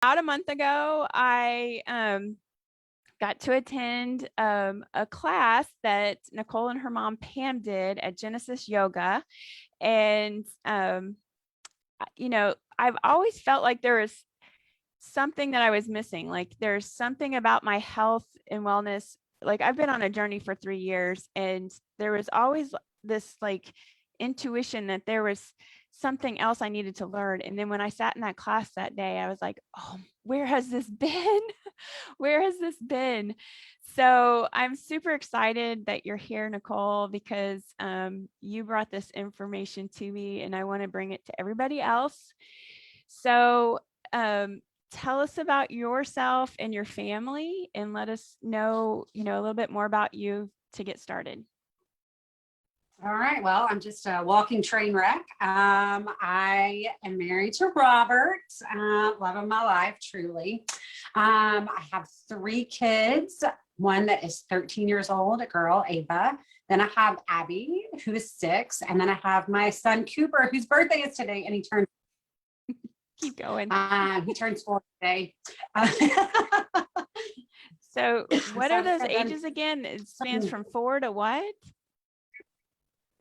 about a month ago, I got to attend a class that Nicole and her mom Pam did at Genesis Yoga. And, I've always felt like there was something that I was missing. Like there's something about my health and wellness. Like I've been on a journey for 3 years, and there was always this like intuition that there was something else I needed to learn. And then when I sat in that class that day, I was like, oh, where has this been? Where has this been? So I'm super excited that you're here, Nicole, because you brought this information to me and I want to bring it to everybody else. So tell us about yourself and your family, and let us know, a little bit more about you to get started. All right. Well, I'm just a walking train wreck. I am married to Robert, love of my life, truly. I have 3 kids, one that is 13 years old, a girl, Ava. Then I have Abby, who is 6. And then I have my son, Cooper, whose birthday is today, and he turns. Keep going. He turns 4 today. So what are those ages again? It spans from 4 to what?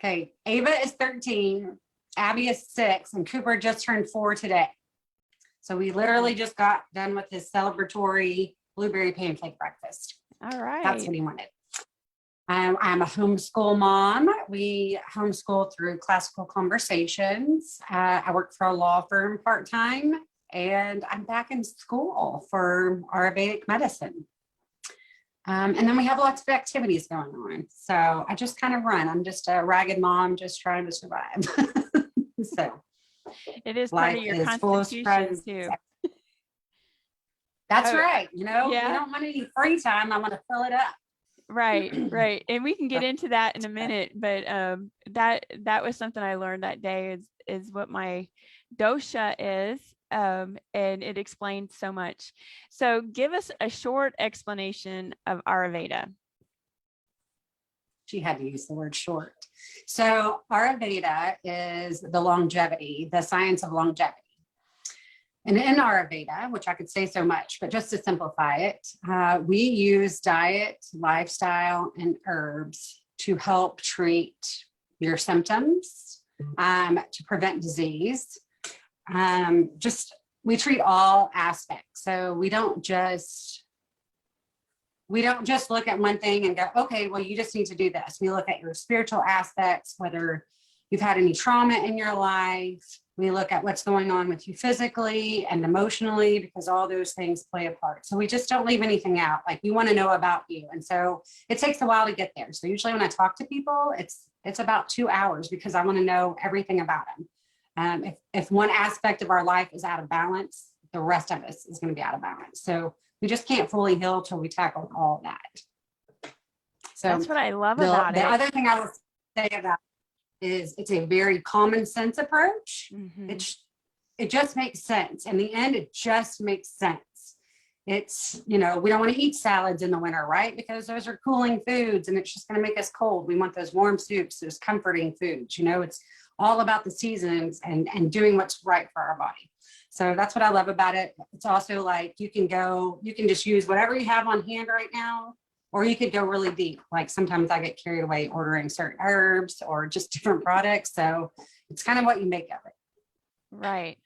Okay, Ava is 13, Abby is 6, and Cooper just turned 4 today. So we literally just got done with his celebratory blueberry pancake breakfast. All right. That's what he wanted. I'm a homeschool mom. We homeschool through Classical Conversations. I work for a law firm part-time, and I'm back in school for Ayurvedic medicine. And then we have lots of activities going on. So I just kind of run. I'm just a ragged mom, just trying to survive. So it is part of your constitution too. That's right. We don't want any free time. I want to fill it up. Right. And we can get into that in a minute, but that was something I learned that day is what my dosha is. And it explained so much. So give us a short explanation of Ayurveda. She had to use the word short. So Ayurveda is the science of longevity. And in Ayurveda, which I could say so much, but just to simplify it, we use diet, lifestyle, and herbs to help treat your symptoms, to prevent disease. We treat all aspects. So we don't just look at one thing and go, okay, well, you just need to do this. We look at your spiritual aspects, whether you've had any trauma in your life. We look at what's going on with you physically and emotionally, because all those things play a part. So we just don't leave anything out. Like, we want to know about you. And so it takes a while to get there. So usually when I talk to people, it's about 2 hours, because I want to know everything about them. If one aspect of our life is out of balance, the rest of us is going to be out of balance. So we just can't fully heal till we tackle all of that. So that's what I love about it. The other thing I will say about it is it's a very common sense approach. Mm-hmm. It just makes sense. In the end, it just makes sense. It's, we don't want to eat salads in the winter, right? Because those are cooling foods and it's just going to make us cold. We want those warm soups, those comforting foods. It's all about the seasons and doing what's right for our body. So that's what I love about it. It's also like you can just use whatever you have on hand right now, or you could go really deep. Like sometimes I get carried away ordering certain herbs or just different products. So it's kind of what you make of it. Right.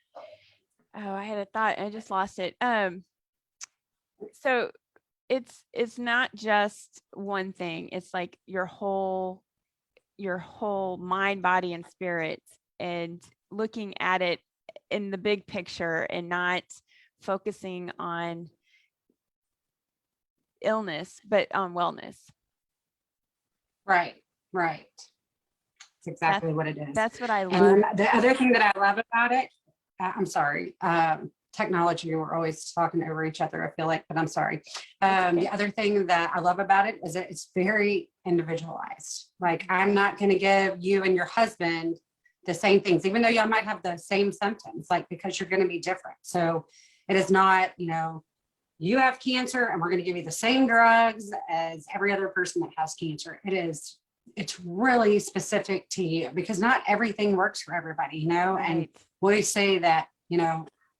Oh, I had a thought. I just lost it. So it's not just one thing. It's like your whole mind, body, and spirit, and looking at it in the big picture and not focusing on illness, but on wellness. Right. That's exactly what it is. That's what I love. And the other thing that I love about it, I'm sorry, technology, we're always talking over each other, I feel like, but I'm sorry. Okay. The other thing that I love about it is that it's very individualized. Like, I'm not going to give you and your husband the same things, even though y'all might have the same symptoms, like, because you're going to be different. So it is not, you have cancer and we're going to give you the same drugs as every other person that has cancer. It's really specific to you, because not everything works for everybody, Right. And we say that,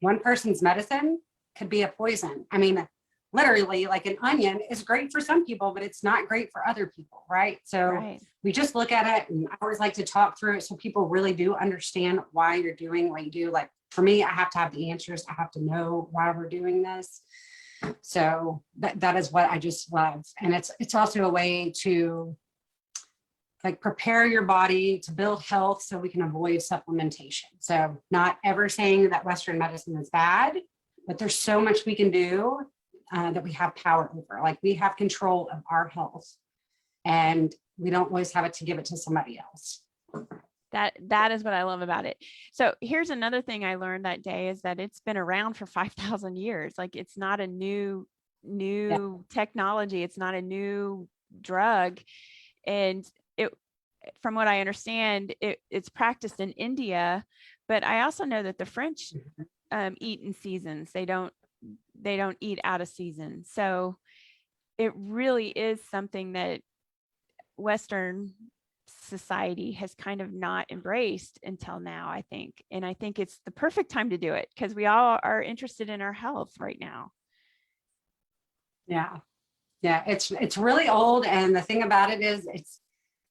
one person's medicine could be a poison. I mean, literally, like an onion is great for some people, but it's not great for other people, right? So we just look at it, and I always like to talk through it so people really do understand why you're doing what you do. Like for me, I have to have the answers. I have to know why we're doing this. So that is what I just love. And it's also a way to like prepare your body to build health so we can avoid supplementation. So not ever saying that Western medicine is bad, but there's so much we can do that we have power over. Like we have control of our health, and we don't always have it to give it to somebody else. That is what I love about it. So here's another thing I learned that day is that it's been around for 5,000 years. Like it's not a new technology. It's not a new drug. And from what I understand, it's practiced in India, but I also know that the French eat in seasons. They don't eat out of season. So it really is something that Western society has kind of not embraced until now, I think. And I think it's the perfect time to do it because we all are interested in our health right now. Yeah. Yeah. It's really old. And the thing about it is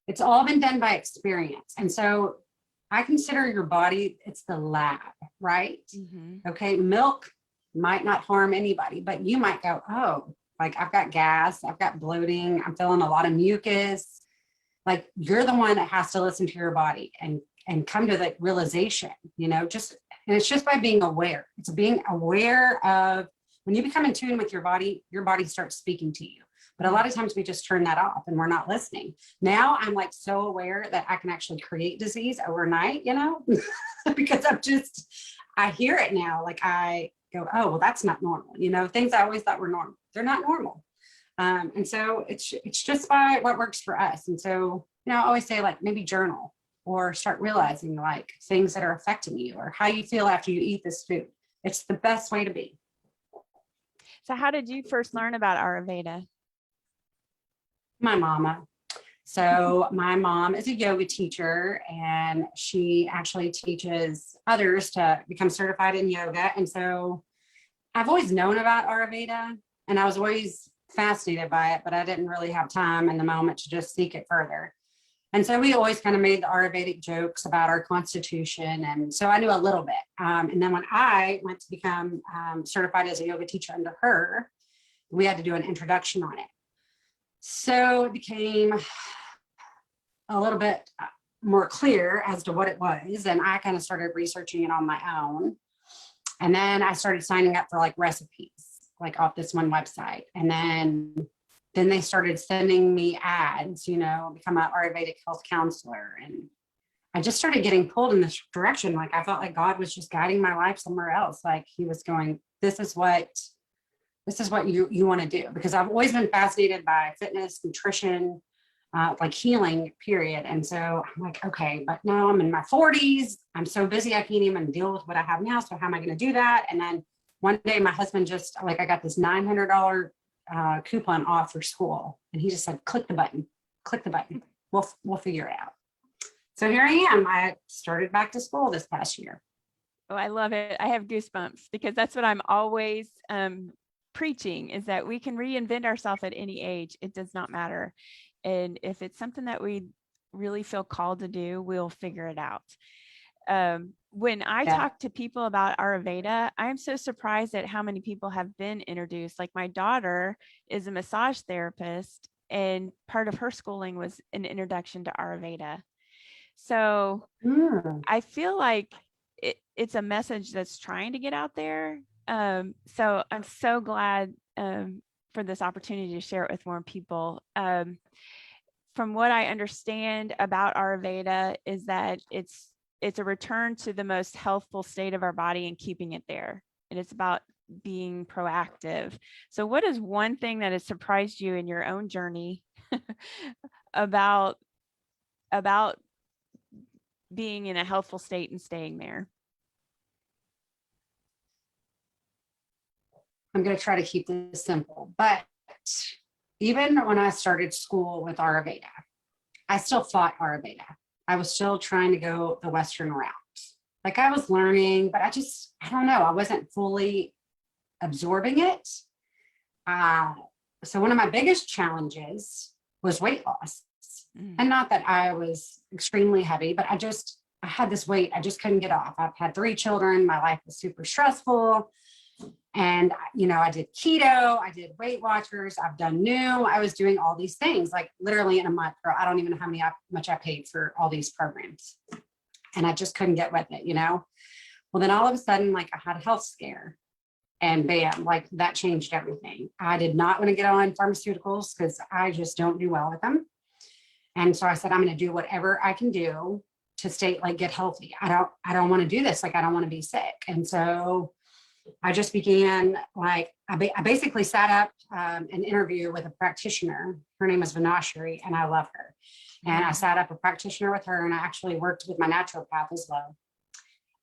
it's all been done by experience. And so I consider your body, it's the lab, right? Mm-hmm. Okay. Milk might not harm anybody, but you might go, oh, like I've got gas, I've got bloating, I'm feeling a lot of mucus. Like you're the one that has to listen to your body and come to the realization, and it's just by being aware. It's being aware of when you become in tune with your body starts speaking to you. But a lot of times we just turn that off and we're not listening. Now I'm like so aware that I can actually create disease overnight, because I hear it now. Like I go, oh, well, that's not normal. Things I always thought were normal. They're not normal. And so it's just by what works for us. And so, I always say like maybe journal or start realizing like things that are affecting you or how you feel after you eat this food. It's the best way to be. So how did you first learn about Ayurveda? My mama. So my mom is a yoga teacher and she actually teaches others to become certified in yoga. And so I've always known about Ayurveda and I was always fascinated by it, but I didn't really have time in the moment to just seek it further. And so we always kind of made the Ayurvedic jokes about our constitution. And so I knew a little bit. And then when I went to become certified as a yoga teacher under her, we had to do an introduction on it. So it became a little bit more clear as to what it was. And I kind of started researching it on my own. And then I started signing up for like recipes, like off this one website. And then they started sending me ads, become an Ayurvedic health counselor. And I just started getting pulled in this direction. Like I felt like God was just guiding my life somewhere else. Like he was going, this is what you want to do. Because I've always been fascinated by fitness, nutrition, like healing, period. And so I'm like, okay, but now I'm in my 40s. I'm so busy. I can't even deal with what I have now. So how am I going to do that? And then one day my husband just I got this $900 coupon off for school. And he just said, click the button. We'll figure it out. So here I am. I started back to school this past year. Oh, I love it. I have goosebumps because that's what I'm always preaching is that we can reinvent ourselves at any age. It does not matter. And if it's something that we really feel called to do, we'll figure it out. When I talk to people about Ayurveda, I'm so surprised at how many people have been introduced. Like my daughter is a massage therapist and part of her schooling was an introduction to Ayurveda. So I feel like it's a message that's trying to get out there. So I'm so glad for this opportunity to share it with more people. From what I understand about Ayurveda is that it's a return to the most healthful state of our body and keeping it there. And it's about being proactive. So what is one thing that has surprised you in your own journey about being in a healthful state and staying there? I'm going to try to keep this simple, but even when I started school with Ayurveda, I still fought Ayurveda. I was still trying to go the Western route. Like I was learning, but I don't know. I wasn't fully absorbing it. So one of my biggest challenges was weight loss. And not that I was extremely heavy, but I had this weight I just couldn't get off. I've had 3 children. My life was super stressful. And, I did keto, I did Weight Watchers, I've done new, I was doing all these things, like literally in a month, girl, I don't even know how much I paid for all these programs. And I just couldn't get with it, Well, then all of a sudden, like I had a health scare and bam, like that changed everything. I did not want to get on pharmaceuticals because I just don't do well with them. And so I said, I'm going to do whatever I can do to get healthy. I don't want to do this. Like, I don't want to be sick. And so I just began, I basically sat up an interview with a practitioner. Her name is Vinashri, and I love her. And I sat up a practitioner with her, and I actually worked with my naturopath as well.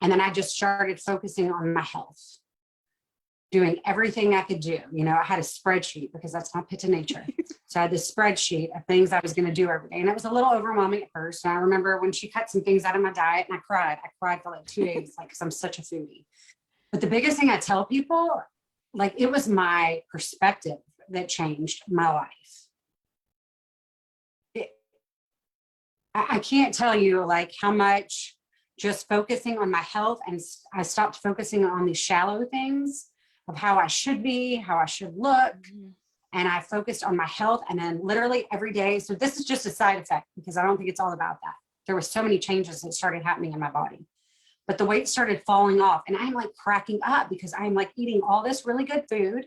And then I just started focusing on my health, doing everything I could do. I had a spreadsheet because that's my pitta nature. So I had this spreadsheet of things I was going to do every day. And it was a little overwhelming at first. And I remember when she cut some things out of my diet and I cried for like 2 days, because I'm such a foodie. But the biggest thing I tell people, it was my perspective that changed my life. I can't tell you how much just focusing on my health, and I stopped focusing on these shallow things of how I should be, how I should look. And I focused on my health, and then literally every day. So this is just a side effect because I don't think it's all about that. There were so many changes that started happening in my body. But the weight started falling off, and I'm cracking up because I'm eating all this really good food,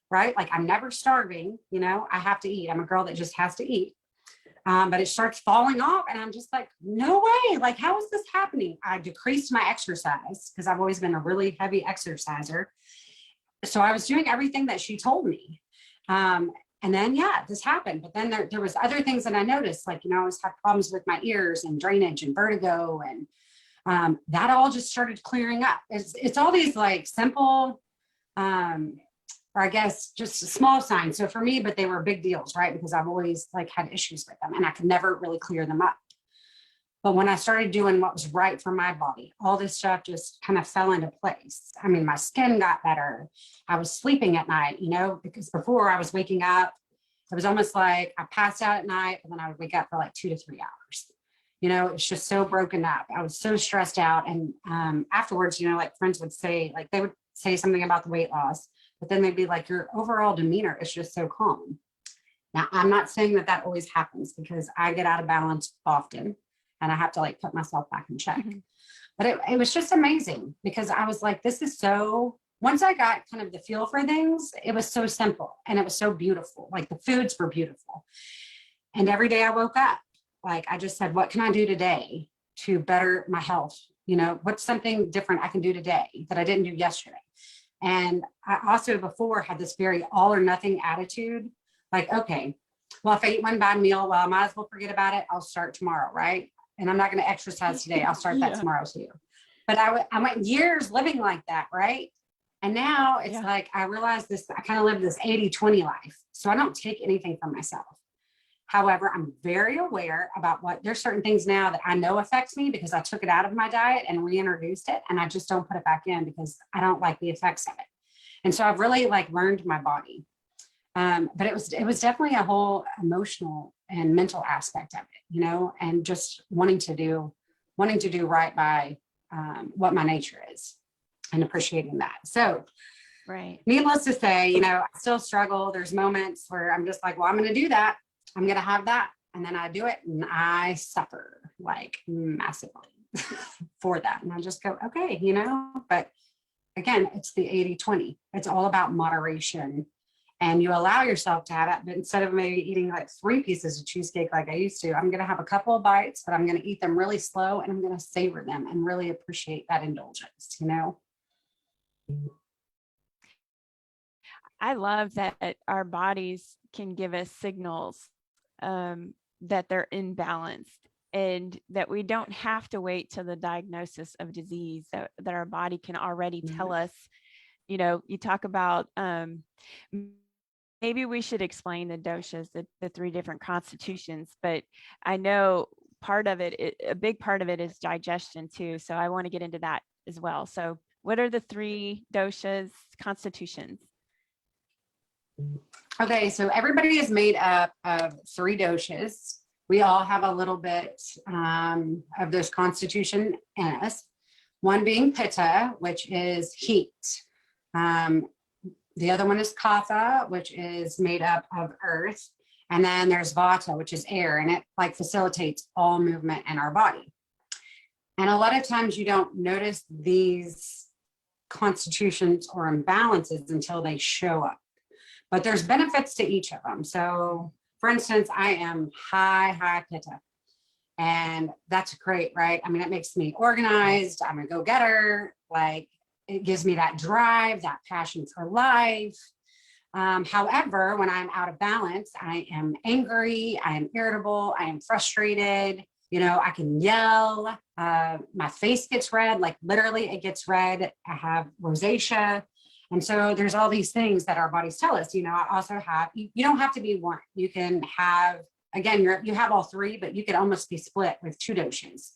right? I'm never starving, I have to eat. I'm a girl that just has to eat. But it starts falling off, and I'm just no way. How is this happening? I decreased my exercise because I've always been a really heavy exerciser. So I was doing everything that she told me. And then, this happened. But then there was other things that I noticed, I always had problems with my ears and drainage and vertigo, and that all just started clearing up. It's all these simple, or I guess just small signs. So for me, but they were big deals, right? Because I've always had issues with them and I could never really clear them up. But when I started doing what was right for my body, all this stuff just kind of fell into place. I mean, my skin got better. I was sleeping at night, because before I was waking up, it was almost like I passed out at night and then I would wake up for 2 to 3 hours. It's just so broken up. I was so stressed out. And afterwards, friends would say, they would say something about the weight loss, but then they'd be your overall demeanor is just so calm. Now, I'm not saying that always happens because I get out of balance often and I have to put myself back in check. But it was just amazing because I was this is so, once I got kind of the feel for things, it was so simple and it was so beautiful. The foods were beautiful. And every day I woke up, I just said, what can I do today to better my health? What's something different I can do today that I didn't do yesterday? And I also before had this very all or nothing attitude. Okay, well, if I eat one bad meal, well, I might as well forget about it. I'll start tomorrow, right? And I'm not going to exercise today. I'll start that tomorrow too. But I went years living like that, right? And now it's I realized this, I kind of live this 80-20 life. So I don't take anything from myself. However, I'm very aware about there's certain things now that I know affects me because I took it out of my diet and reintroduced it. And I just don't put it back in because I don't like the effects of it. And so I've really learned my body. But it was definitely a whole emotional and mental aspect of it, and just wanting to do right by what my nature is and appreciating that. So right. Needless to say, I still struggle. There's moments where I'm just well, I'm going to do that. I'm going to have that. And then I do it and I suffer massively for that. And I just go, okay, but again, it's the 80-20. It's all about moderation. And you allow yourself to have it, but instead of maybe eating 3 pieces of cheesecake like I used to, I'm going to have a couple of bites, but I'm going to eat them really slow and I'm going to savor them and really appreciate that indulgence, I love that our bodies can give us signals that they're imbalanced and that we don't have to wait till the diagnosis of disease, that our body can already tell us. You talk about maybe we should explain the doshas, the 3 different constitutions, but I know a big part of it is digestion too. So I want to get into that as well. So What are the 3 doshas constitutions? Okay, so everybody is made up of 3 doshas. We all have a little bit of this constitution in us. One being pitta, which is heat. The other one is kapha, which is made up of earth. And then there's vata, which is air, and it like facilitates all movement in our body. And a lot of times you don't notice these constitutions or imbalances until they show up. But there's benefits to each of them. So for instance, I am high pitta. And that's great, right? I mean, it makes me organized. I'm a go-getter. Like, it gives me that drive, that passion for life. However, when I'm out of balance, I am angry, I am irritable, I am frustrated. You know, I can yell. My face gets red, like literally it gets red. I have rosacea. And so there's all these things that our bodies tell us. You know, I also have, you don't have to be one. You can have, again, you have all 3, but you could almost be split with 2 doshas.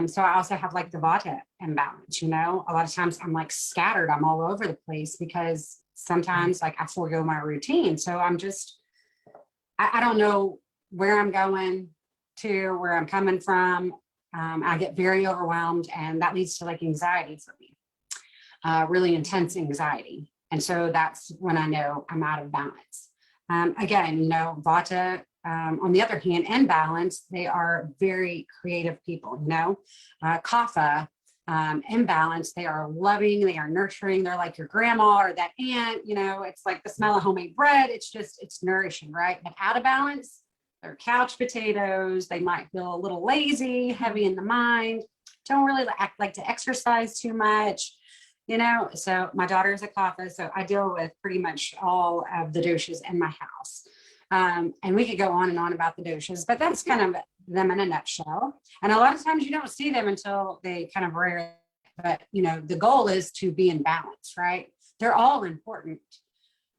So I also have like the vata imbalance, you know, a lot of times I'm like scattered. I'm all over the place because sometimes like I forego my routine. So I'm just, I don't know where I'm going to, where I'm coming from. I get very overwhelmed, and that leads to like anxiety for me, really intense anxiety. And so that's when I know I'm out of balance. Again, you know, vata, on the other hand, imbalance, they are very creative people, you know. Kapha, imbalance, they are loving, they are nurturing, they're like your grandma or that aunt, you know, it's like the smell of homemade bread, it's nourishing, right? But out of balance, they're couch potatoes, they might feel a little lazy, heavy in the mind, don't really like to exercise too much, you know. So my daughter is a kapha, so I deal with pretty much all of the doshas in my house. And we could go on and on about the doshas, but that's kind of them in a nutshell. And a lot of times you don't see them until they kind of rare, but you know, the goal is to be in balance, right? They're all important.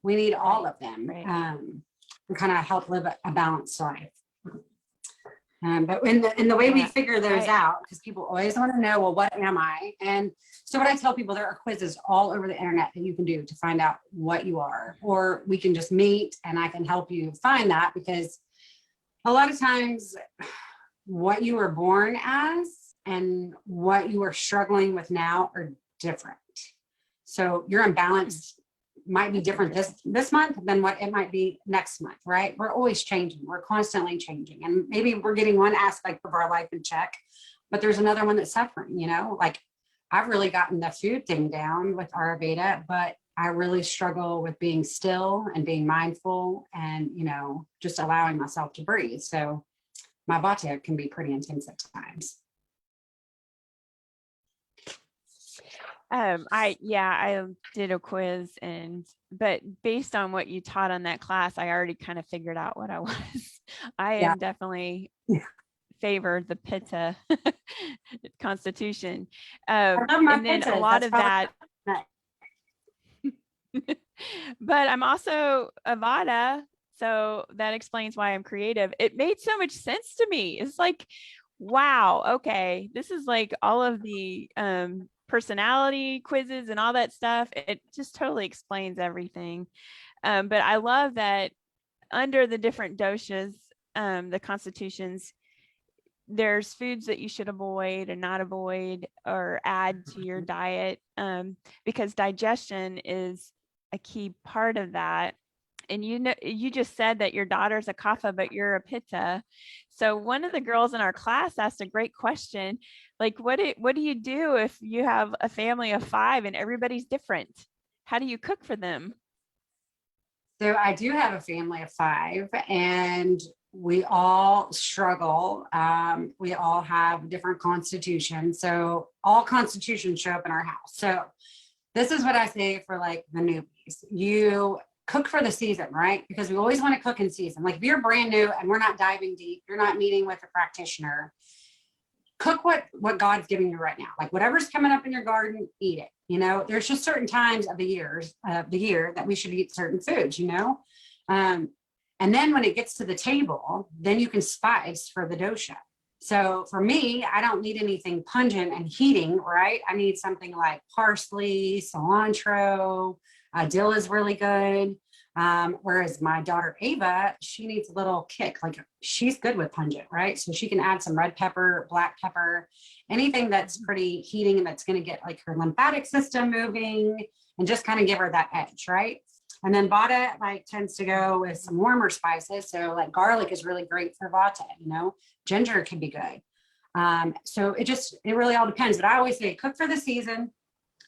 We need all of them to kind of help live a balanced life. But in the way we figure those out, because people always want to know, well, what am I? And so what I tell people, there are quizzes all over the internet that you can do to find out what you are, or we can just meet and I can help you find that, because a lot of times what you were born as and what you are struggling with now are different. So your imbalance might be different this month than what it might be next month, right? We're always changing. We're constantly changing. And maybe we're getting one aspect of our life in check, but there's another one that's suffering, you know? Like, I've really gotten the food thing down with Ayurveda, but I really struggle with being still and being mindful and, you know, just allowing myself to breathe. So my vata can be pretty intense at times. I did a quiz, but based on what you taught on that class, I already kind of figured out what I was. I am definitely favored the pitta constitution. And then a lot of that, but I'm also a vata, so that explains why I'm creative. It made so much sense to me. It's like, wow, okay, this is like all of the personality quizzes and all that stuff. It just totally explains everything. But I love that under the different doshas, the constitutions, there's foods that you should avoid and not avoid or add to your diet, because digestion is a key part of that. And you know, you just said that your daughter's a kapha, but you're a pitta. So one of the girls in our class asked a great question, like, what do you do if you have a family of 5 and everybody's different? How do you cook for them? So I do have a family of 5, and we all struggle. We all have different constitutions. So all constitutions show up in our house. So this is what I say for like the newbies. You cook for the season, right? Because we always want to cook in season. Like if you're brand new and we're not diving deep, you're not meeting with a practitioner, cook what God's giving you right now. Like whatever's coming up in your garden, eat it. You know, there's just certain times of the year that we should eat certain foods, you know? And then when it gets to the table, then you can spice for the dosha. So for me, I don't need anything pungent and heating, right? I need something like parsley, cilantro, dill is really good. Whereas my daughter Ava, she needs a little kick. Like she's good with pungent, right? So she can add some red pepper, black pepper, anything that's pretty heating and that's going to get like her lymphatic system moving and just kind of give her that edge, right? And then Vata like tends to go with some warmer spices. So like garlic is really great for Vata, you know, ginger can be good. So it really all depends. But I always say cook for the season,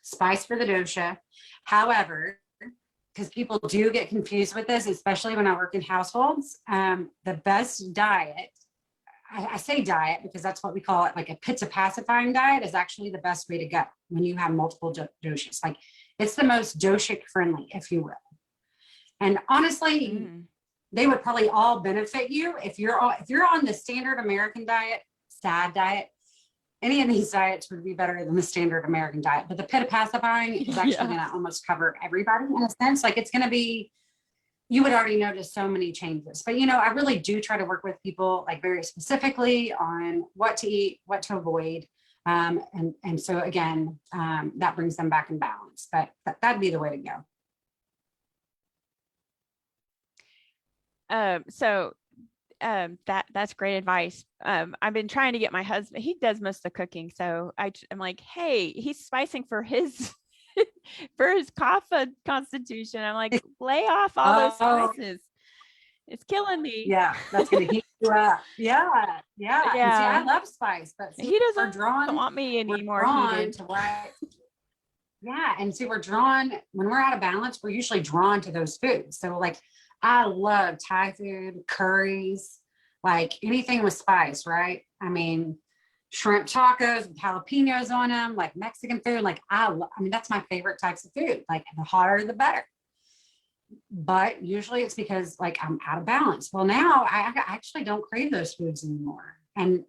spice for the dosha. However, because people do get confused with this, especially when I work in households, the best diet, I say diet because that's what we call it, like a pitta pacifying diet is actually the best way to go when you have multiple doshas. Like it's the most doshic friendly, if you will. And honestly, they would probably all benefit you if you're on the standard American diet, SAD diet. Any of these diets would be better than the standard American diet, but the pitta pacifying is actually going to almost cover everybody in a sense. Like it's going to be, you would already notice so many changes. But you know, I really do try to work with people like very specifically on what to eat, what to avoid. And so again, that brings them back in balance. But that'd be the way to go. That's great advice. I've been trying to get my husband, he does most of the cooking. So I'm like, hey, he's spicing for his, for his cough constitution. I'm like, lay off all those spices. It's killing me. Yeah, that's going to heat you up. Yeah. And see, I love spice, but see, he doesn't want me anymore heated. Yeah. And see, we're drawn, when we're out of balance, we're usually drawn to those foods. So like, I love Thai food, curries, like anything with spice, right? I mean, shrimp tacos with jalapenos on them, like Mexican food. Like I mean, that's my favorite types of food. Like the hotter, the better. But usually it's because like I'm out of balance. Well, now I actually don't crave those foods anymore. And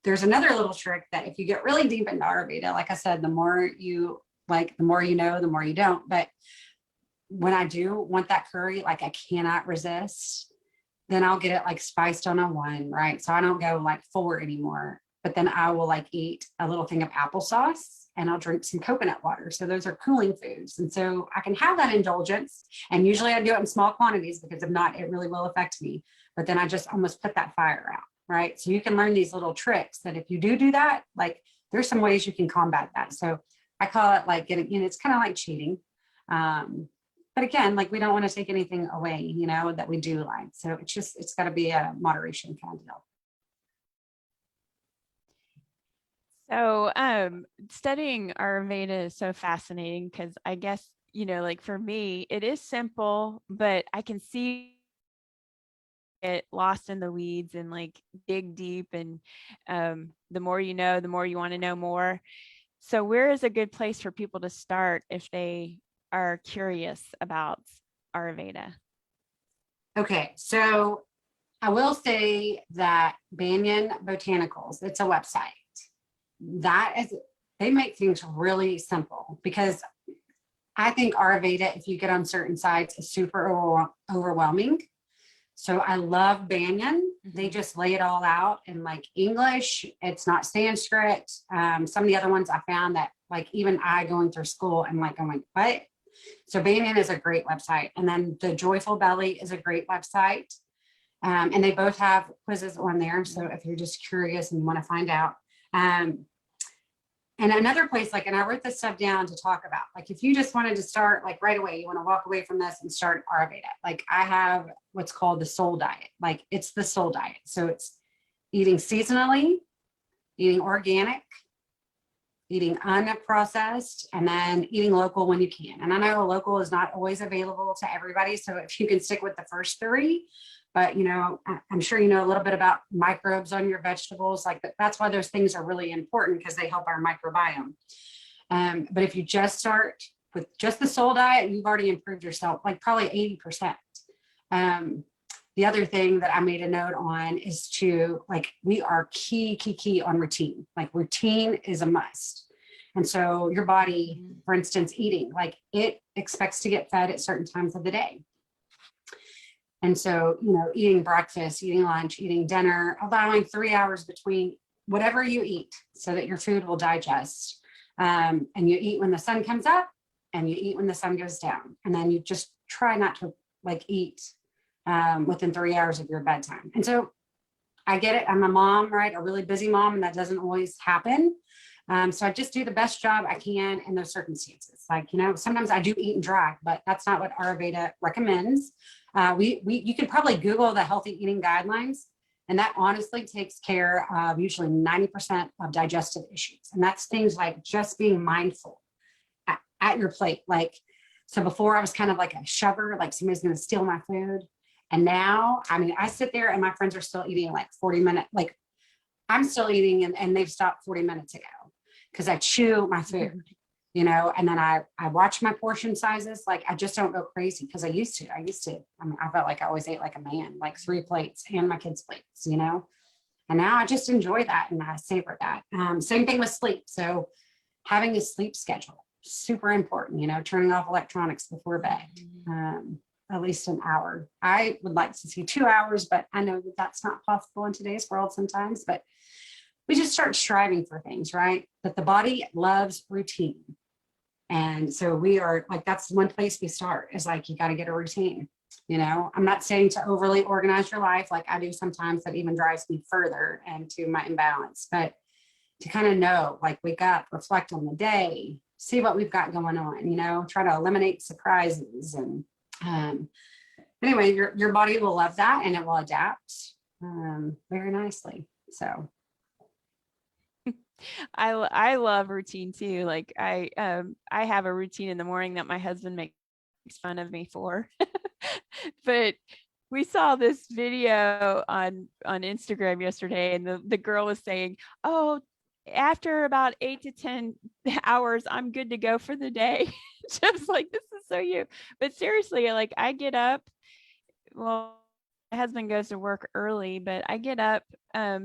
there's another little trick that if you get really deep into Ayurveda, like I said, the more you like, the more you know, the more you don't. But when I do want that curry, like I cannot resist, then I'll get it like spiced on a 1, right? So I don't go like 4 anymore, but then I will like eat a little thing of applesauce and I'll drink some coconut water. So those are cooling foods. And so I can have that indulgence. And usually I do it in small quantities because if not, it really will affect me. But then I just almost put that fire out, right? So you can learn these little tricks that if you do that, like there's some ways you can combat that. So I call it like getting, you know, it's kind of like cheating. But again, like we don't want to take anything away, you know, that we do like. So it's got to be a moderation kind of deal. So studying Ayurveda is so fascinating because I guess, you know, like for me, it is simple, but I can see it lost in the weeds and like dig deep. And the more you know, the more you want to know more. So where is a good place for people to start if they are curious about Ayurveda? Okay, so I will say that Banyan Botanicals, it's a website. They make things really simple because I think Ayurveda, if you get on certain sites, is super overwhelming. So I love Banyan. They just lay it all out in like English. It's not Sanskrit. Some of the other ones I found that like even I going through school, I'm like, what? So Banyan is a great website. And then the Joyful Belly is a great website. And they both have quizzes on there. So if you're just curious and you want to find out. And another place, like, and I wrote this stuff down to talk about, like, if you just wanted to start like right away, you want to walk away from this and start Ayurveda. Like I have what's called the soul diet. Like it's the soul diet. So it's eating seasonally, eating organic, eating unprocessed, and then eating local when you can. And I know local is not always available to everybody. So if you can stick with the first 3, but you know, I'm sure you know a little bit about microbes on your vegetables. Like that's why those things are really important because they help our microbiome. But if you just start with just the soul diet, you've already improved yourself, like probably 80%. The other thing that I made a note on is to like, we are key on routine. Like routine is a must. And so your body, for instance, eating, like it expects to get fed at certain times of the day. And so, eating breakfast, eating lunch, eating dinner, allowing 3 hours between whatever you eat so that your food will digest. And you eat when the sun comes up and you eat when the sun goes down. And then you just try not to eat within 3 hours of your bedtime. And so I get it. I'm a mom, right? A really busy mom, and that doesn't always happen. So I just do the best job I can in those circumstances. Sometimes I do eat and drag, but that's not what Ayurveda recommends. You could probably Google the healthy eating guidelines, and that honestly takes care of usually 90% of digestive issues. And that's things like just being mindful at your plate. So before I was kind of like a shover, like somebody's going to steal my food. And now, I sit there and my friends are still eating 40-minute, I'm still eating and they've stopped 40 minutes ago because I chew my food, and then I watch my portion sizes. I just don't go crazy because I used to, I felt like I always ate like a man, 3 plates and my kids' plates, and now I just enjoy that and I savor that. Same thing with sleep. So having a sleep schedule, super important, turning off electronics before bed. At least an hour. I would like to see 2 hours, but I know that that's not possible in today's world sometimes, but we just start striving for things, right? But the body loves routine. And so we are that's one place we start is you got to get a routine. I'm not saying to overly organize your life like I do sometimes. That even drives me further into my imbalance, but to kind of know, wake up, reflect on the day, see what we've got going on, try to eliminate surprises. And anyway, your body will love that and it will adapt very nicely. So I love routine too. I have a routine in the morning that my husband makes fun of me for. But we saw this video on Instagram yesterday, and the girl was saying, "Oh, after about 8 to 10 hours, I'm good to go for the day." Just this is so you. But seriously, I get up. Well, my husband goes to work early, but I get up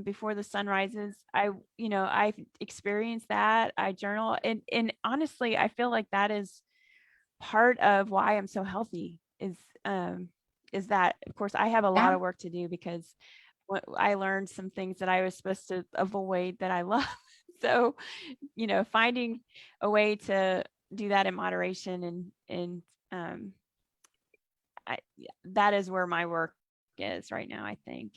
before the sun rises. I experience that. I journal, and honestly, I feel like that is part of why I'm so healthy. Is that, of course, I have a lot of work to do because I learned some things that I was supposed to avoid that I love. So, finding a way to do that in moderation and that is where my work is right now, I think.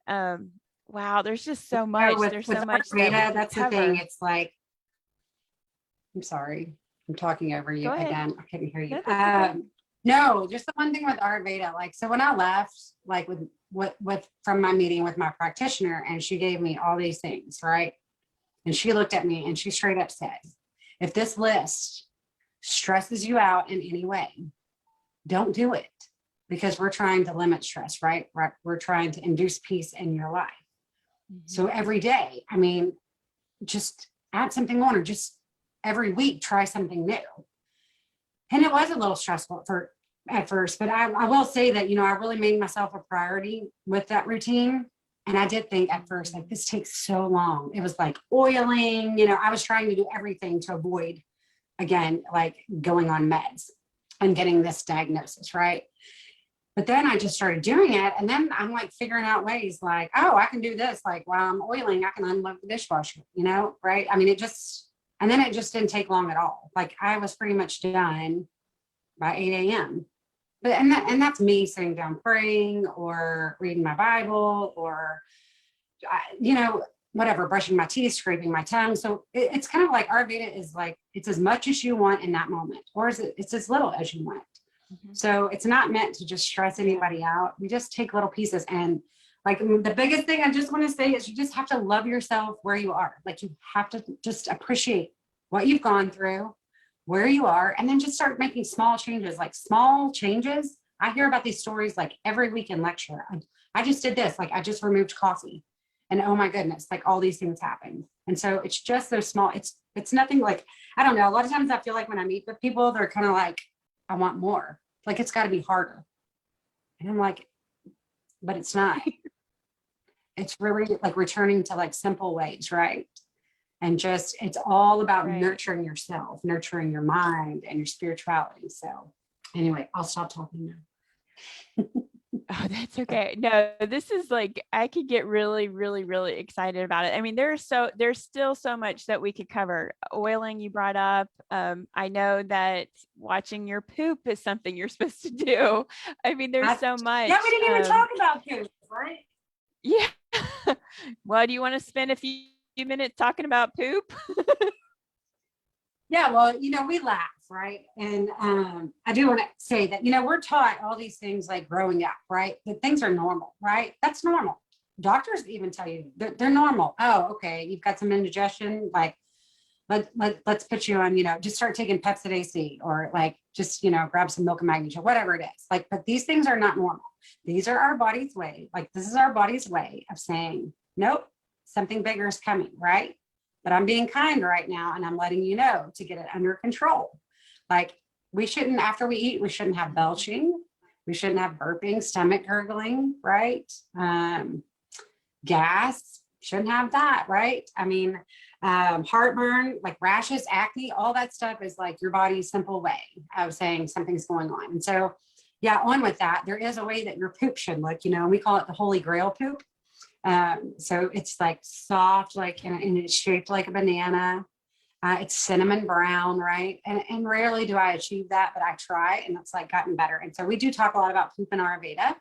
Wow, there's just so much. There's so much Ayurveda, that's the thing. It's I'm sorry, I'm talking over you again. I couldn't hear you. No, just the one thing with Ayurveda, so when I left, with from my meeting with my practitioner, and she gave me all these things, right? And she looked at me and she straight up said, if this list stresses you out in any way, don't do it, because we're trying to limit stress, right? We're trying to induce peace in your life. So every day, just add something on, or just every week, try something new. And it was a little stressful at first, but I will say that, I really made myself a priority with that routine. And I did think at first, this takes so long. It was oiling, I was trying to do everything to avoid, again, going on meds and getting this diagnosis, right? But then I just started doing it. And then I'm figuring out ways oh, I can do this. While I'm oiling, I can unload the dishwasher, right? And then it just didn't take long at all. I was pretty much done by 8 a.m. But, and that's me sitting down praying or reading my Bible or, whatever, brushing my teeth, scraping my tongue. So it's kind of Ayurveda is it's as much as you want in that moment, or it's as little as you want. So it's not meant to just stress anybody out. We just take little pieces. And the biggest thing I just want to say is you just have to love yourself where you are. You have to just appreciate what you've gone through, where you are, and then just start making small changes. Small changes. I hear about these stories every week in lecture. I just did this. I just removed coffee. And oh my goodness, all these things happen. And so it's just those small, it's nothing I don't know. A lot of times I feel when I meet with people, they're kind of I want more. It's got to be harder. And I'm but it's not. It's really returning to simple ways, right? And just, it's all about nurturing yourself, nurturing your mind and your spirituality. So anyway, I'll stop talking now. Oh, that's okay. No, this is like, I could get really, really, really excited about it. I mean, there's still so much that we could cover. Oiling you brought up. I know that watching your poop is something you're supposed to do. I mean, there's so much. Yeah, we didn't even talk about poop, right? Yeah. Well, do you want to spend a few minutes talking about poop? Yeah, well, we laugh, right? And I do want to say that, we're taught all these things like growing up, right? That things are normal, right? That's normal. Doctors even tell you they're normal. Oh, okay, you've got some indigestion, like let's put you on, just start taking Pepsid AC, or like just, grab some milk and magnesia, whatever it is. Like, but these things are not normal. These are our body's way. Like, this is our body's way of saying, nope, something bigger is coming, right? But I'm being kind right now, and I'm letting you know to get it under control. Like, we shouldn't, after we eat, we shouldn't have belching. We shouldn't have burping, stomach gurgling, right? Gas, shouldn't have that, right? I mean, heartburn, like rashes, acne, all that stuff is like your body's simple way of saying something's going on. And so, yeah, on with that, there is a way that your poop should look, and we call it the holy grail poop. So it's like soft, like, and it's shaped like a banana. It's cinnamon brown, right? And rarely do I achieve that, but I try, and it's like gotten better. And so we do talk a lot about poop in Ayurveda.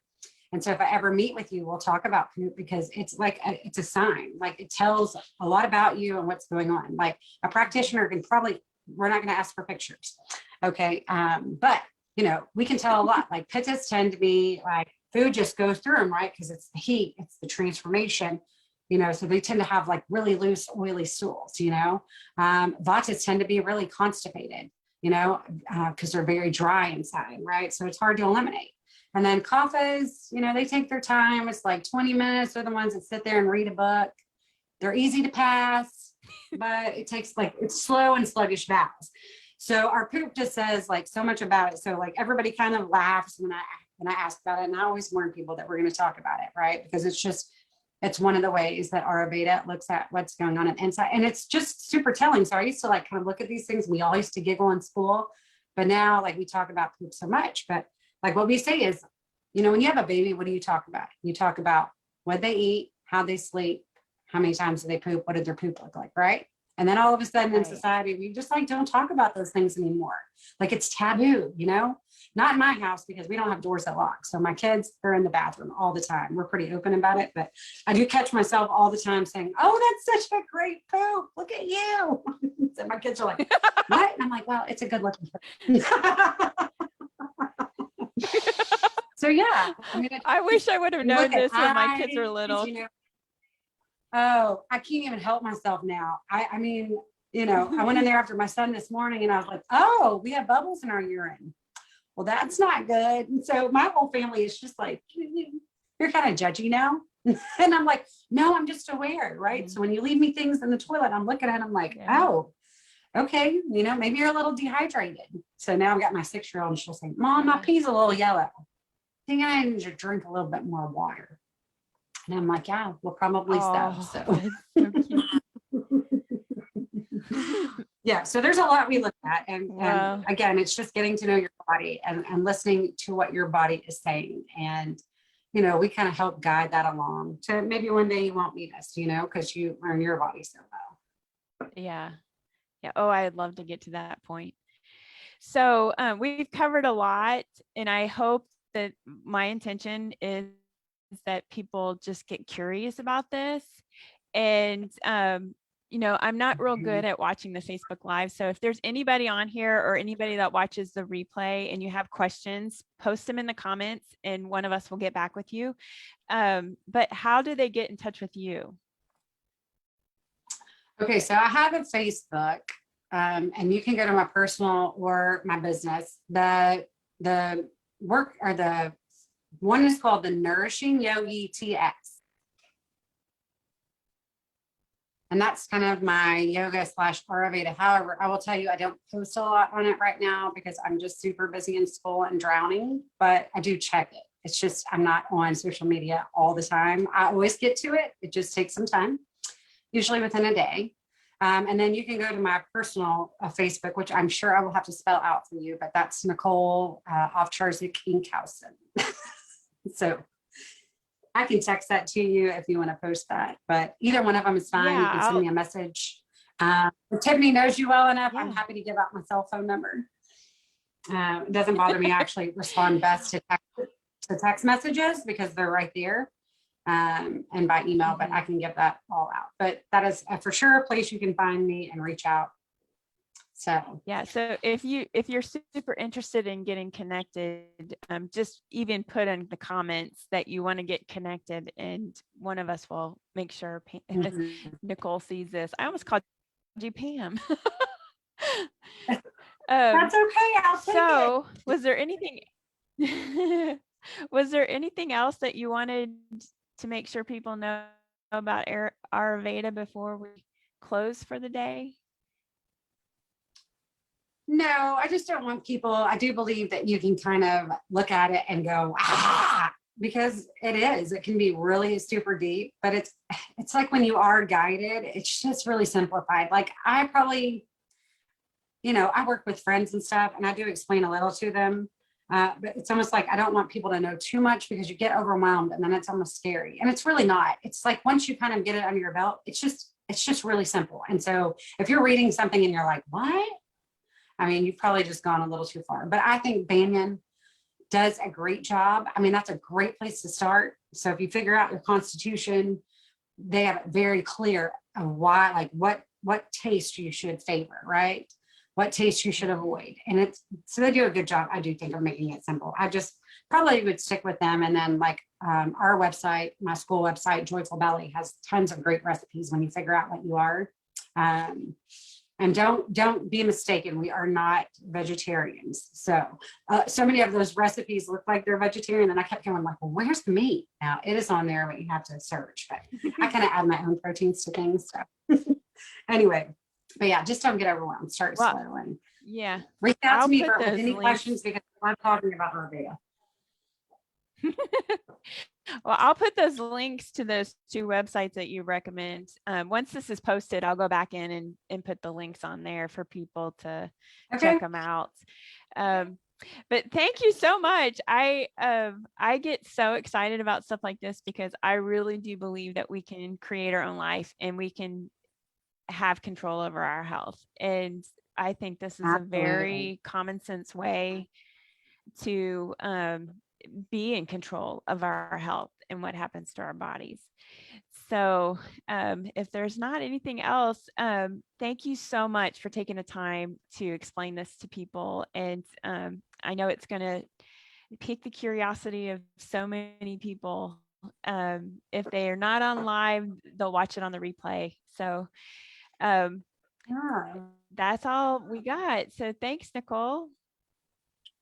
And so if I ever meet with you, we'll talk about poop, because it's like, it's a sign, like it tells a lot about you and what's going on. Like a practitioner can probably, we're not going to ask for pictures. Okay. But we can tell a lot. Like pittas tend to be like, food just goes through them, right? Because it's the heat, it's the transformation, so they tend to have like really loose, oily stools, Vatas tend to be really constipated, because they're very dry inside, right? So it's hard to eliminate. And then kaphas, they take their time. It's like 20 minutes. They're the ones that sit there and read a book. They're easy to pass, but it takes it's slow and sluggish vowels. So our poop just says like so much about it. So like everybody kind of laughs when I ask about it. And I always warn people that we're going to talk about it, right? Because it's one of the ways that Ayurveda looks at what's going on inside. And it's just super telling. So I used to like kind of look at these things. We all used to giggle in school, but now like we talk about poop so much. But like what we say is, when you have a baby, what do you talk about? You talk about what they eat, how they sleep, how many times do they poop, what did their poop look like, right? And then all of a sudden in society, we just like don't talk about those things anymore. Like it's taboo, not in my house because we don't have doors that lock. So my kids, they're in the bathroom all the time. We're pretty open about it, but I do catch myself all the time saying, oh, that's such a great poop. Look at you. So my kids are like, what? And I'm like, well, it's a good looking poop. So yeah, I wish I would have known this when my kids were little. Oh, I can't even help myself now. I mean, I went in there after my son this morning and I was like, oh, we have bubbles in our urine. Well, that's not good. And so my whole family is just like, you're kind of judgy now. And I'm like, no, I'm just aware, right? Mm-hmm. So when you leave me things in the toilet, I'm looking at them like, oh, okay, maybe you're a little dehydrated. So now I've got my 6-year-old and she'll say, Mom, my pee's a little yellow. I think I need to drink a little bit more water. And I'm like, yeah, well, probably so. So cute. Yeah, so there's a lot we look at. And again, it's just getting to know your body and listening to what your body is saying. And, we kind of help guide that along to maybe one day you won't need us, because you learn your body so well. Yeah. Yeah. Oh, I'd love to get to that point. So we've covered a lot, and I hope that my intention is that people just get curious about this. And, I'm not real good at watching the Facebook Live. So if there's anybody on here or anybody that watches the replay and you have questions, post them in the comments and one of us will get back with you. But how do they get in touch with you? Okay, so I have a Facebook, and you can go to my personal or my business. The work or the one is called the Nourishing Yogi TX. And that's kind of my yoga / Ayurveda. However, I will tell you, I don't post a lot on it right now because I'm just super busy in school and drowning, but I do check it. It's just, I'm not on social media all the time. I always get to it. It just takes some time, usually within a day. And then you can go to my personal Facebook, which I'm sure I will have to spell out for you, but that's Nicole off Charzik Enckhausen. So I can text that to you if you want to post that, but either one of them is fine. You can send me a message. If Tiffany knows you well enough, I'm happy to give out my cell phone number. It doesn't bother me. I actually respond best to text messages because they're right there, and by email, but I can give that all out. But that is for sure a place you can find me and reach out. So yeah, so if you're super interested in getting connected, just even put in the comments that you want to get connected, and one of us will make sure Nicole sees this. I almost called you Pam. that's okay. I'll take so it. Was there anything else that you wanted to make sure people know about Ayurveda before we close for the day? No, I just don't want people. I do believe that you can kind of look at it and go, because it can be really super deep, but it's like when you are guided, it's just really simplified. Like I probably, I work with friends and stuff, and I do explain a little to them. But it's almost like I don't want people to know too much because you get overwhelmed and then it's almost scary. And it's really not. It's like once you kind of get it under your belt, it's just really simple. And so if you're reading something and you're like, what? I mean, you've probably just gone a little too far. But I think Banyan does a great job. I mean, that's a great place to start. So if you figure out your constitution, they have it very clear of why, like what taste you should favor, right? What taste you should avoid. And so they do a good job, I do think, of making it simple. I just probably would stick with them. And then like our website, my school website, Joyful Belly, has tons of great recipes when you figure out what you are. And don't be mistaken, we are not vegetarians. So many of those recipes look like they're vegetarian, and I kept going like, well, where's the meat? Now it is on there, but you have to search. But I kind of add my own proteins to things. So anyway, but yeah, just don't get overwhelmed. Start slow and reach out to me with any questions because I'm talking about Ayurveda. Well, I'll put those links to those two websites that you recommend. Once this is posted, I'll go back in and put the links on there for people to check them out. But thank you so much. I get so excited about stuff like this because I really do believe that we can create our own life and we can have control over our health. And I think this is a very common sense way to be in control of our health and what happens to our bodies. So if there's not anything else, thank you so much for taking the time to explain this to people. And I know it's going to pique the curiosity of so many people. If they are not on live, they'll watch it on the replay. So that's all we got. So thanks, Nicole.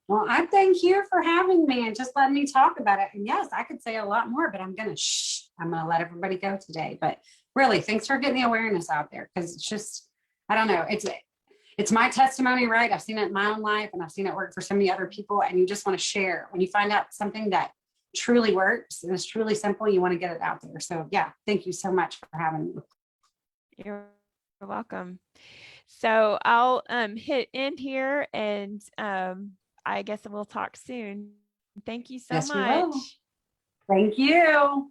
Well, I thank you for having me and just letting me talk about it. And yes, I could say a lot more, but I'm going to let everybody go today. But really, thanks for getting the awareness out there, because it's just, I don't know, it's my testimony, right? I've seen it in my own life and I've seen it work for so many other people, and you just want to share. When you find out something that truly works and is truly simple, you want to get it out there. So yeah, thank you so much for having me. You're welcome. So I'll hit end here, and I guess we'll talk soon. Thank you so much. Thank you.